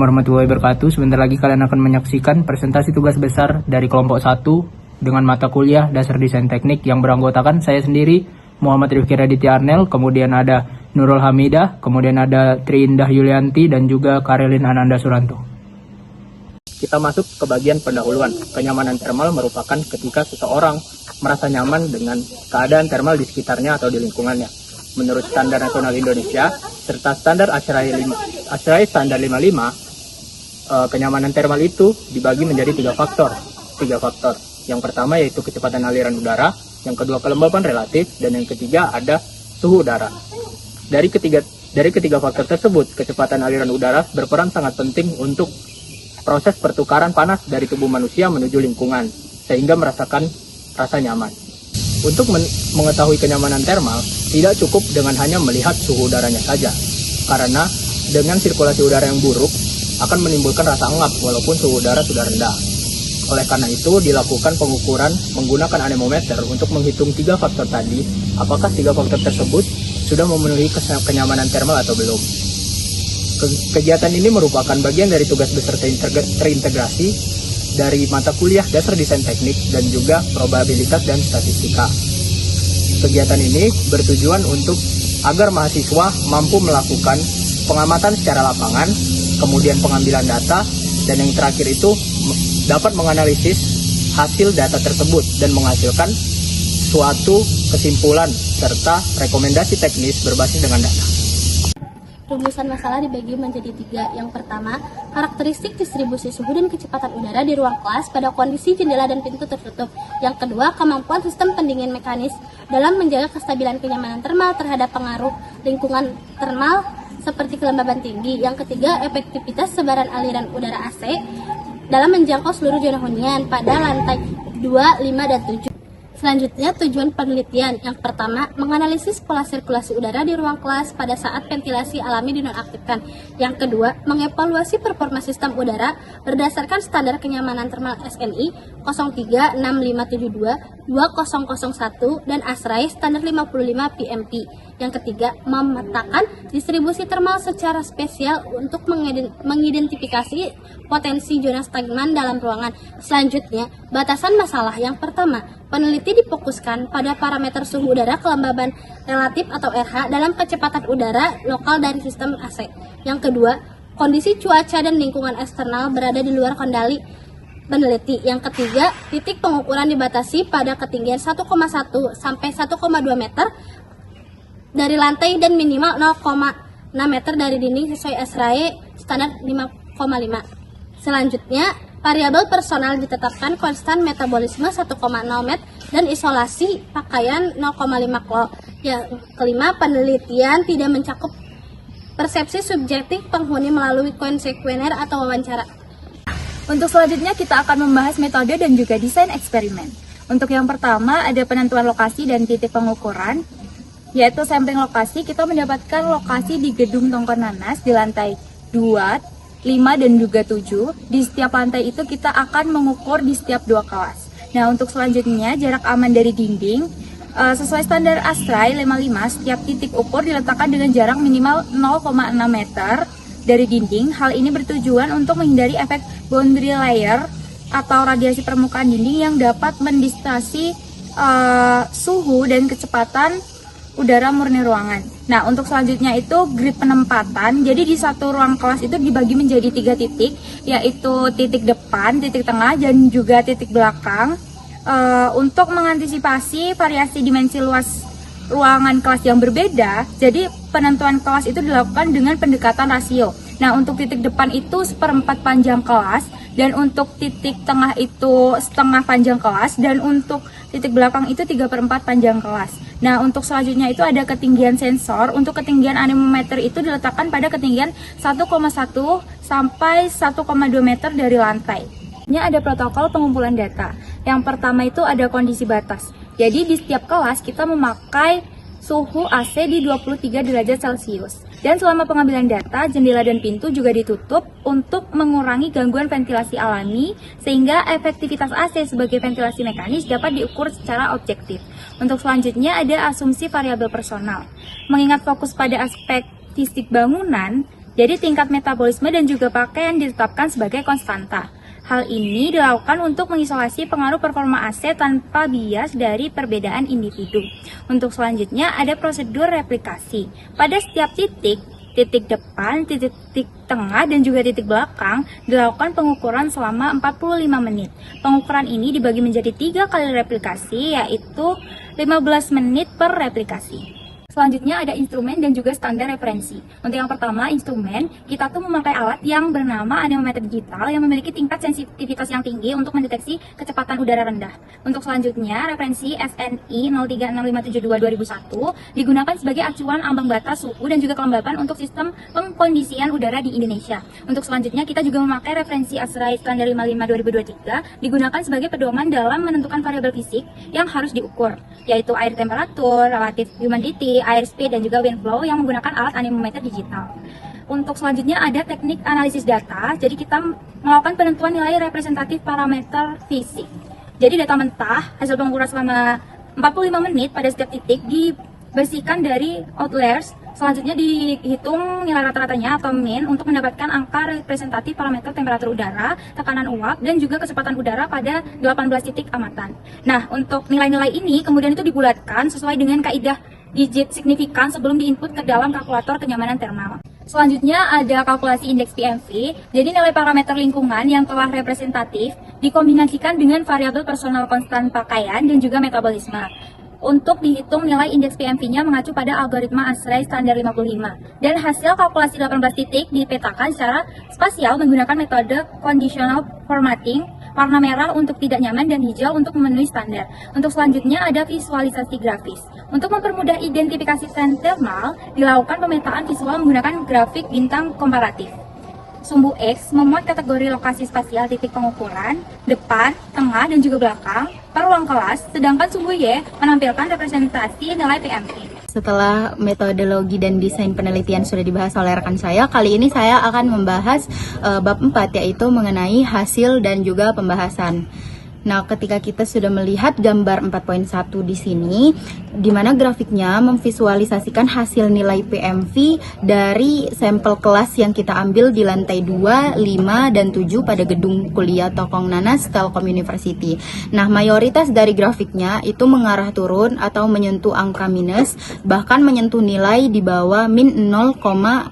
Warahmatullahi wabarakatuh. Sebentar lagi kalian akan menyaksikan presentasi tugas besar dari kelompok 1 dengan mata kuliah Dasar Desain Teknik yang beranggotakan saya sendiri, Muhammad Rifki Raditya Arnel, kemudian ada Nurul Hamidah, kemudian ada Tri Indah Yulianti, dan juga Karilin Ananda Suranto. Kita masuk ke bagian pendahuluan. Kenyamanan termal merupakan ketika seseorang merasa nyaman dengan keadaan termal di sekitarnya atau di lingkungannya. Menurut Standar Nasional Indonesia serta Standar ASHRAE Standar 55, kenyamanan termal itu dibagi menjadi tiga faktor. Yang pertama yaitu kecepatan aliran udara, yang kedua kelembapan relatif, dan yang ketiga ada suhu udara. Dari ketiga faktor tersebut, kecepatan aliran udara berperan sangat penting untuk proses pertukaran panas dari tubuh manusia menuju lingkungan, sehingga merasakan rasa nyaman. Untuk mengetahui kenyamanan termal, tidak cukup dengan hanya melihat suhu udaranya saja, karena dengan sirkulasi udara yang buruk akan menimbulkan rasa engap walaupun suhu udara sudah rendah. Oleh karena itu, dilakukan pengukuran menggunakan anemometer untuk menghitung tiga faktor tadi, apakah tiga faktor tersebut sudah memenuhi kenyamanan termal atau belum. Kegiatan ini merupakan bagian dari tugas besar terintegrasi dari mata kuliah Dasar Desain Teknik dan juga Probabilitas dan Statistika. Kegiatan ini bertujuan untuk agar mahasiswa mampu melakukan pengamatan secara lapangan, kemudian pengambilan data, dan yang terakhir itu dapat menganalisis hasil data tersebut dan menghasilkan suatu kesimpulan serta rekomendasi teknis berbasis dengan data. Rumusan masalah dibagi menjadi tiga. Yang pertama, karakteristik distribusi suhu dan kecepatan udara di ruang kelas pada kondisi jendela dan pintu tertutup. Yang kedua, kemampuan sistem pendingin mekanis dalam menjaga kestabilan kenyamanan termal terhadap pengaruh lingkungan termal seperti kelembaban tinggi. Yang ketiga, efektivitas sebaran aliran udara AC dalam menjangkau seluruh zona hunian pada lantai 2, 5, dan 7. Selanjutnya, tujuan penelitian. Yang pertama, menganalisis pola sirkulasi udara di ruang kelas pada saat ventilasi alami dinonaktifkan. Yang kedua, mengevaluasi performa sistem udara berdasarkan standar kenyamanan termal SNI 036572 2001 dan ASHRAE standar 55 PMP. Yang ketiga, memetakan distribusi termal secara spesial untuk mengidentifikasi potensi zona stagnan dalam ruangan. Selanjutnya, batasan masalah. Yang pertama, peneliti difokuskan pada parameter suhu udara kelembaban relatif atau RH dalam kecepatan udara lokal dari sistem AC. Yang kedua, kondisi cuaca dan lingkungan eksternal berada di luar kendali peneliti. Yang ketiga, titik pengukuran dibatasi pada ketinggian 1,1 sampai 1,2 meter dari lantai dan minimal 0,6 meter dari dinding sesuai ASHRAE standar 5,5. Selanjutnya, variabel personal ditetapkan konstan metabolisme 1,0 met dan isolasi pakaian 0,5 klo. Yang kelima, penelitian tidak mencakup persepsi subjektif penghuni melalui kuesioner atau wawancara. Untuk selanjutnya kita akan membahas metode dan juga desain eksperimen. Untuk yang pertama ada penentuan lokasi dan titik pengukuran, yaitu sampling lokasi. Kita mendapatkan lokasi di gedung Tongkon Nanas di lantai 2, 5, dan juga 7. Di setiap lantai itu kita akan mengukur di setiap 2 kelas. Nah, untuk selanjutnya jarak aman dari dinding sesuai standar ASHRAE 55, setiap titik ukur diletakkan dengan jarak minimal 0,6 meter dari dinding. Hal ini bertujuan untuk menghindari efek boundary layer atau radiasi permukaan dinding yang dapat mendistorsi suhu dan kecepatan udara murni ruangan. Nah, untuk selanjutnya itu grid penempatan. Jadi di satu ruang kelas itu dibagi menjadi 3 titik, yaitu titik depan, titik tengah, dan juga titik belakang. Untuk mengantisipasi variasi dimensi luas ruangan kelas yang berbeda, jadi penentuan kelas itu dilakukan dengan pendekatan rasio. Nah, untuk titik depan itu 1/4 panjang kelas, dan untuk titik tengah itu setengah panjang kelas, dan untuk titik belakang itu 3/4 panjang kelas. Nah, untuk selanjutnya itu ada ketinggian sensor. Untuk ketinggian anemometer itu diletakkan pada ketinggian 1,1 sampai 1,2 meter dari lantai. Ini ada protokol pengumpulan data. Yang pertama itu ada kondisi batas. Jadi di setiap kelas kita memakai suhu AC di 23 derajat Celcius. Dan selama pengambilan data, jendela dan pintu juga ditutup untuk mengurangi gangguan ventilasi alami, sehingga efektivitas AC sebagai ventilasi mekanis dapat diukur secara objektif. Untuk selanjutnya ada asumsi variabel personal. Mengingat fokus pada aspek fisik bangunan, Jadi tingkat metabolisme dan juga pakaian ditetapkan sebagai konstanta. Hal ini dilakukan untuk mengisolasi pengaruh performa AC tanpa bias dari perbedaan individu. Untuk selanjutnya ada prosedur replikasi. Pada setiap titik depan, titik tengah, dan juga titik belakang dilakukan pengukuran selama 45 menit. Pengukuran ini dibagi menjadi 3 kali replikasi, yaitu 15 menit per replikasi. Selanjutnya ada instrumen dan juga standar referensi. Untuk yang pertama, instrumen, kita tuh memakai alat yang bernama anemometer digital yang memiliki tingkat sensitivitas yang tinggi untuk mendeteksi kecepatan udara rendah. Untuk selanjutnya, referensi SNI 036572-2001 digunakan sebagai acuan ambang batas suhu dan juga kelembapan untuk sistem pengkondisian udara di Indonesia. Untuk selanjutnya, kita juga memakai referensi ASRAI standar 55-2023 digunakan sebagai pedoman dalam menentukan variabel fisik yang harus diukur, yaitu air temperatur, relative humidity, airspeed, dan juga wind flow yang menggunakan alat anemometer digital. Untuk selanjutnya ada teknik analisis data, jadi kita melakukan penentuan nilai representatif parameter fisik. Jadi data mentah, hasil pengukuran selama 45 menit pada setiap titik dibersihkan dari outliers, selanjutnya dihitung nilai rata-ratanya atau mean untuk mendapatkan angka representatif parameter temperatur udara, tekanan uap, dan juga kecepatan udara pada 18 titik amatan. Nah, untuk nilai-nilai ini kemudian itu dibulatkan sesuai dengan kaidah digit signifikan sebelum diinput ke dalam kalkulator kenyamanan thermal. Selanjutnya ada kalkulasi indeks PMV, jadi nilai parameter lingkungan yang telah representatif dikombinasikan dengan variabel personal konstan pakaian dan juga metabolisme. Untuk dihitung nilai indeks PMV-nya mengacu pada algoritma ASRAI standar 55. Dan hasil kalkulasi 18 titik dipetakan secara spasial menggunakan metode conditional formatting, warna merah untuk tidak nyaman dan hijau untuk memenuhi standar. Untuk selanjutnya ada visualisasi grafis. Untuk mempermudah identifikasi tren thermal, dilakukan pemetaan visual menggunakan grafik bintang komparatif. Sumbu X memuat kategori lokasi spasial titik pengukuran, depan, tengah, dan juga belakang per ruang kelas, sedangkan sumbu Y menampilkan representasi nilai PMV. Setelah metodologi dan desain penelitian sudah dibahas oleh rekan saya, kali ini saya akan membahas bab 4, yaitu mengenai hasil dan juga pembahasan. Nah, ketika kita sudah melihat gambar 4.1 di sini, di mana grafiknya memvisualisasikan hasil nilai PMV dari sampel kelas yang kita ambil di lantai 2, 5, dan 7 pada gedung kuliah Tokong Nanas Telkom University. Nah, mayoritas dari grafiknya itu mengarah turun atau menyentuh angka minus, bahkan menyentuh nilai di bawah min 0,5,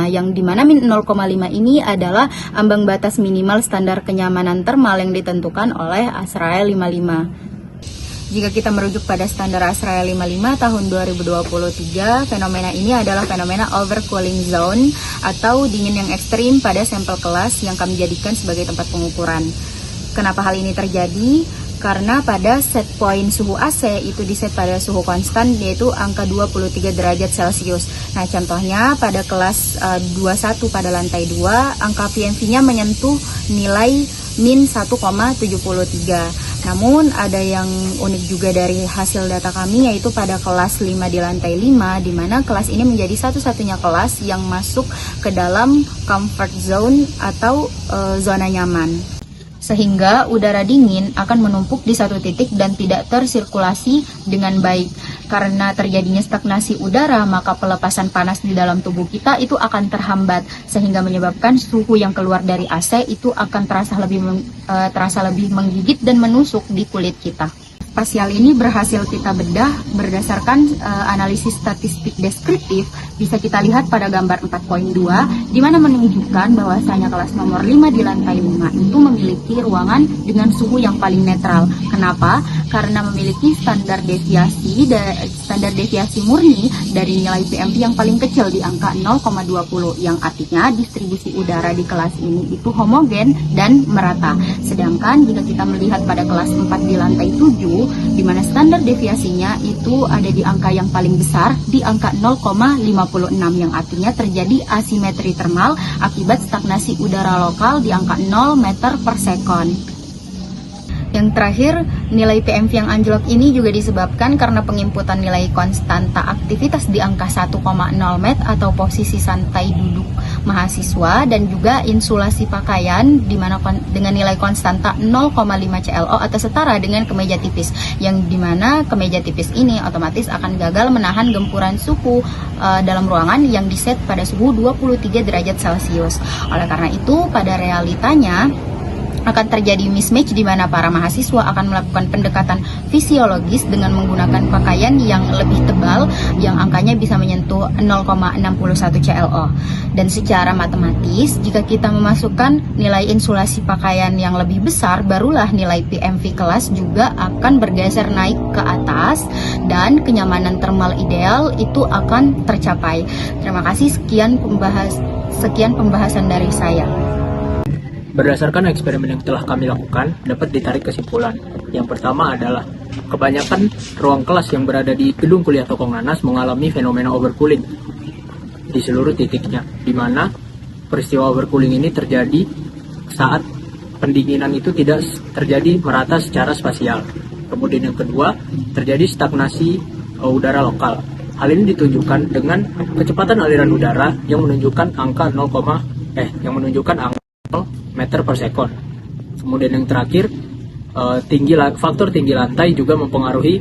yang dimana min 0,5 ini adalah ambang batas minimal standar kenyamanan thermal yang ditentukan oleh ASRAI 55. Jika kita merujuk pada standar ASRAI 55 tahun 2023, fenomena ini adalah fenomena overcooling zone atau dingin yang ekstrim pada sampel kelas yang kami jadikan sebagai tempat pengukuran. Kenapa hal ini terjadi? Karena pada set point suhu AC itu diset pada suhu konstan, yaitu angka 23 derajat Celcius. Nah, contohnya pada kelas 21 pada lantai 2, angka PMV-nya menyentuh nilai min 1,73. Namun ada yang unik juga dari hasil data kami, yaitu pada kelas 5 di lantai 5, di mana kelas ini menjadi satu-satunya kelas yang masuk ke dalam comfort zone atau zona nyaman. Sehingga udara dingin akan menumpuk di satu titik dan tidak tersirkulasi dengan baik. Karena terjadinya stagnasi udara, maka pelepasan panas di dalam tubuh kita itu akan terhambat, sehingga menyebabkan suhu yang keluar dari AC itu akan terasa lebih menggigit dan menusuk di kulit kita. Spasial ini berhasil kita bedah berdasarkan analisis statistik deskriptif. Bisa kita lihat pada gambar 4.2, di mana menunjukkan bahwasanya kelas nomor 5 di lantai 5 itu memiliki ruangan dengan suhu yang paling netral. Kenapa? Karena memiliki standar deviasi murni dari nilai PMV yang paling kecil di angka 0,20, yang artinya distribusi udara di kelas ini itu homogen dan merata. Sedangkan jika kita melihat pada kelas 4 di lantai 7, di mana standar deviasinya itu ada di angka yang paling besar, di angka 0,56, yang artinya terjadi asimetri thermal akibat stagnasi udara lokal di angka 0 meter per second. Yang terakhir, nilai PMV yang anjlok ini juga disebabkan karena penginputan nilai konstanta aktivitas di angka 1,0 met atau posisi santai duduk mahasiswa, dan juga insulasi pakaian dengan nilai konstanta 0,5 CLO atau setara dengan kemeja tipis, yang dimana kemeja tipis ini otomatis akan gagal menahan gempuran suhu dalam ruangan yang diset pada suhu 23 derajat Celcius. Oleh karena itu, pada realitanya akan terjadi mismatch di mana para mahasiswa akan melakukan pendekatan fisiologis dengan menggunakan pakaian yang lebih tebal yang angkanya bisa menyentuh 0,61 CLO. Dan secara matematis, jika kita memasukkan nilai insulasi pakaian yang lebih besar, barulah nilai PMV kelas juga akan bergeser naik ke atas dan kenyamanan thermal ideal itu akan tercapai. Terima kasih, sekian pembahasan dari saya. Berdasarkan eksperimen yang telah kami lakukan, dapat ditarik kesimpulan. Yang pertama adalah, kebanyakan ruang kelas yang berada di gedung kuliah Tokongnanas mengalami fenomena overcooling di seluruh titiknya, di mana peristiwa overcooling ini terjadi saat pendinginan itu tidak terjadi merata secara spasial. Kemudian yang kedua, terjadi stagnasi udara lokal. Hal ini ditunjukkan dengan kecepatan aliran udara yang menunjukkan angka meter per sekon. Kemudian yang terakhir, faktor tinggi lantai juga mempengaruhi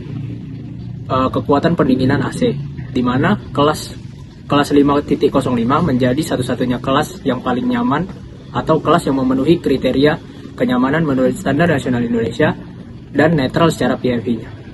kekuatan pendinginan AC, di mana kelas 5.05 menjadi satu-satunya kelas yang paling nyaman atau kelas yang memenuhi kriteria kenyamanan menurut standar nasional Indonesia dan netral secara PMV-nya.